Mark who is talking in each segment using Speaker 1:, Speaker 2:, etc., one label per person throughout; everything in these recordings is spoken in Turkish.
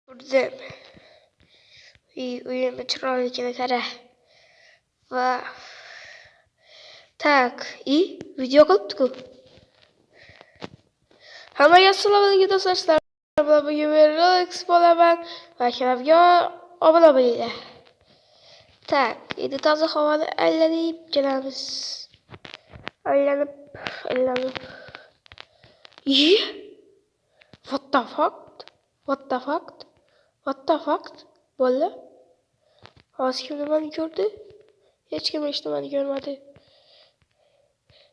Speaker 1: Burada uyumu trollükine kara. Va. Tak. İyi. Video kılıptık. Hammaga assalomu alaykum do'stlar. Bugün Rolex bo'laman va kanalga obuna bo'linglar. Tak. Endi toza havoni aylanib kelamiz. Aylanib. İyi. What the fuck? Bo'ldi. Hozir kim nimani ko'rdi? Hech kim hech nimani ko'rmadi.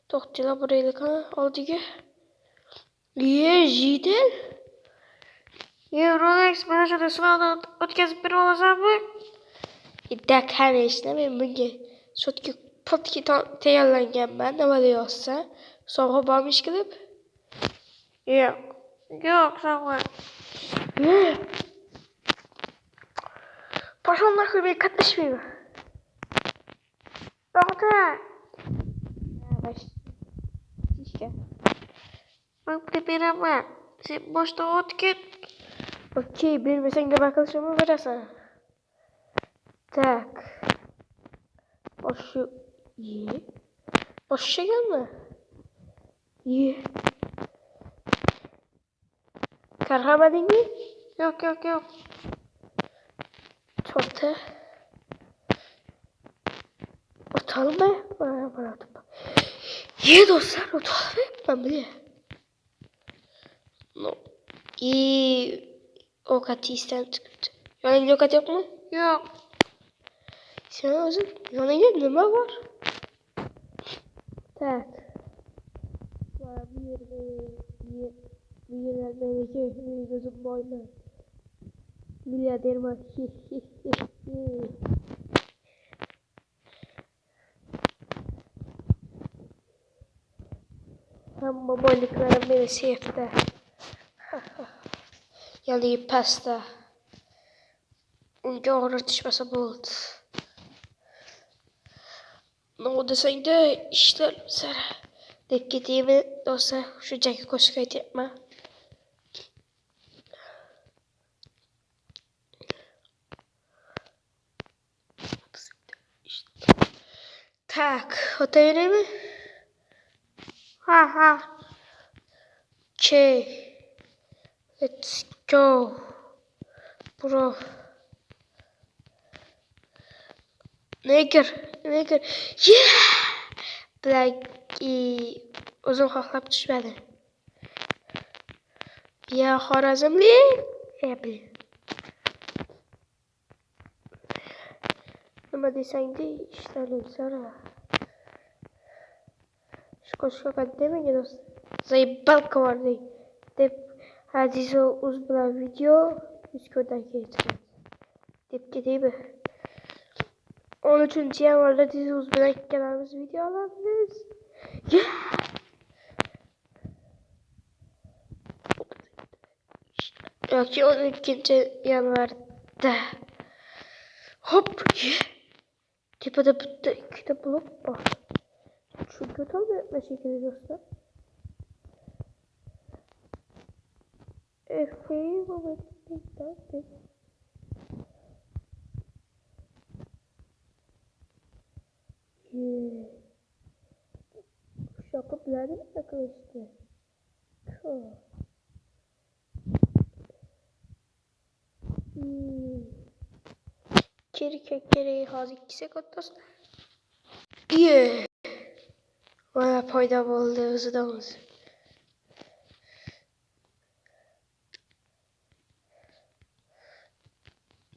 Speaker 1: To'xtinglar buraylik oldiga. Jidel. Rolex mana shunday sinovdan o'tkazib berib olasanmi? Qani men bunga sotga potki tayyorlanganman, nima deyapsa? Sovg'a bormish qilib? Yo'q, sovg'a. Пошел нахуй, меня катышмеймін. Тоқта. Başka. Bak beremem. Sen boşta ot git. Okey, bilmesen de bakılışımı veresen. Tak. İyi. Boşa gelme. İyi. Karhamadın mı? Yok. Çorta. Otalım mı? Bana. İyi dostlar, otalım mı? Ben biliyorum. No. İyi. O katı isten çıktı. Yani yok katı yok mu? Yok. Sen özün. Yani ne var? Tak. Bir yerler belki gözüm boyma. Milyarder var. Ama boyliklarım beni sevdi. Yani pasta. Unga öğretişmesi oldu. Ne oldu sen de işler sana. Dep gideyim dostlar. Şu caki koşkayı yapma. Tak, otayır mı? Ha. Okay. Let's go. Bro. Neger. Yeah. Black. Uzun hohlab düşmedi. Ya Xorazmli. Ebli. Nima desang de ishlarni so'ra. Shkoshka demenga do'st. Zaybалка bor deb Hadizo uz bilan video 100 kundan keyin chiqadi. Deb ketaymi? 13-yanvarda Hadizo uz bilan ikkalamiz video olamiz. Yoki 12-yanvarda. Hop. Tepada bitta ikkita blok bor. Çünkü tam etme şekilde dostlar. Efe'yi babacıktan şaka biladım arkadaşlar. Kere hazır 2 sekund dostlar. Bana payda oldu hızlıdamız.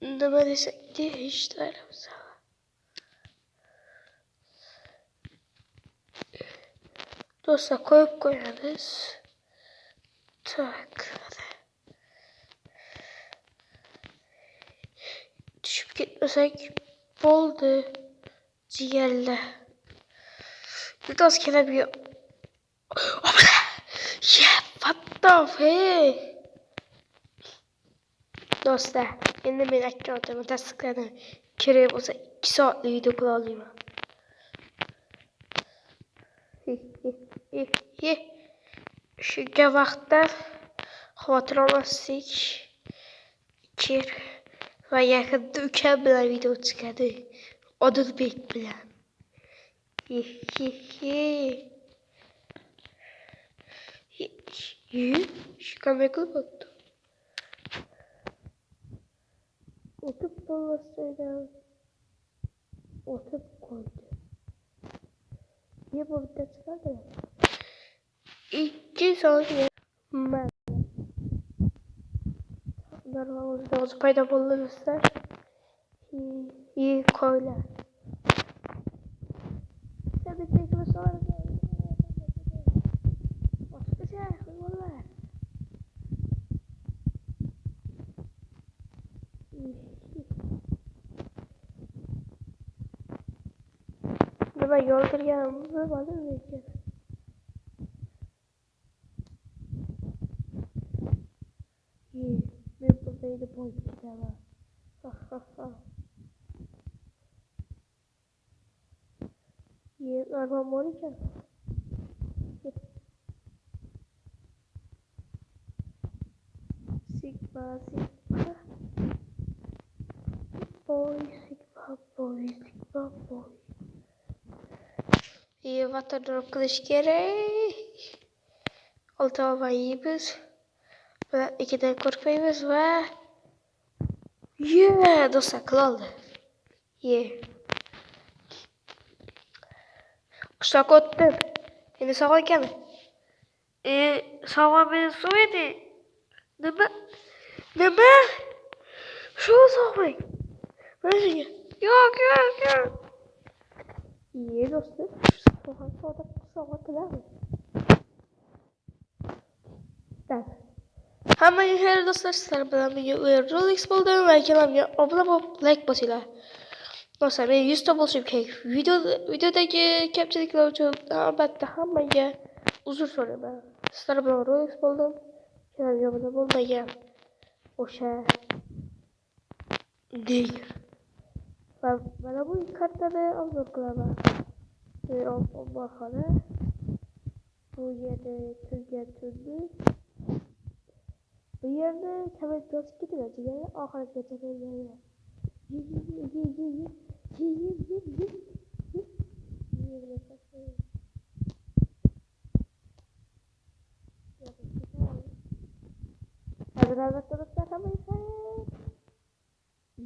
Speaker 1: Nima desek de işlerimiz. Dostlar koyup koyarız. Tak. Düşüp gitmesek oldu. Ciğerle. Biraz kelebiyor. What the fuck? Dostlar, endi men akkauntimni tasdiqladim. Kerak bo'lsa 2 soatlik video qila olaman. Shunga vaqtda xavotir olmaslik Kir ve yakında mükemmel video çıkardı. Onu bekleyen. Şu kameraya baktı. Otup dolaşsaydı. Otup koydu. Niye bu video çıkardı? 2 saniye. Ben. Normalde o payda bulursa iyi koylar. Tabii ki de sonra güzel valla. Ben yoldur yanımda bana vereceğim. İyi. Ben buradaydı politik ama. İyi. Arabam olacak. Sigma. Sigma boy. İyi vatandaş arkadaş gerek. Altı hava yiyiz. Ve 2'den korkmayız ve dostlar kıl Kuşak ottum. Şimdi sağ iken. Sağ beni söyledi. Ne? Şu sağ. Nasıl? Yok. İyi dostlar. Sağ kılar. Hemen her dostlar sizler bana videoyu Rolex buldum ve kanalımda abone olup like basıyla. Dostlar ben 100 top olsun ki videodaki capture'likler çok albatta hemen uzun sonra ben sizler bana Rolex buldum. Kanalımda abone olmayı o şey değil. Bana bu kartları aldıklarına o bakalım. Bu yerde Türkiye. Bu yerde kemer biraz gidiyor. Diğeri ahire geçer yere.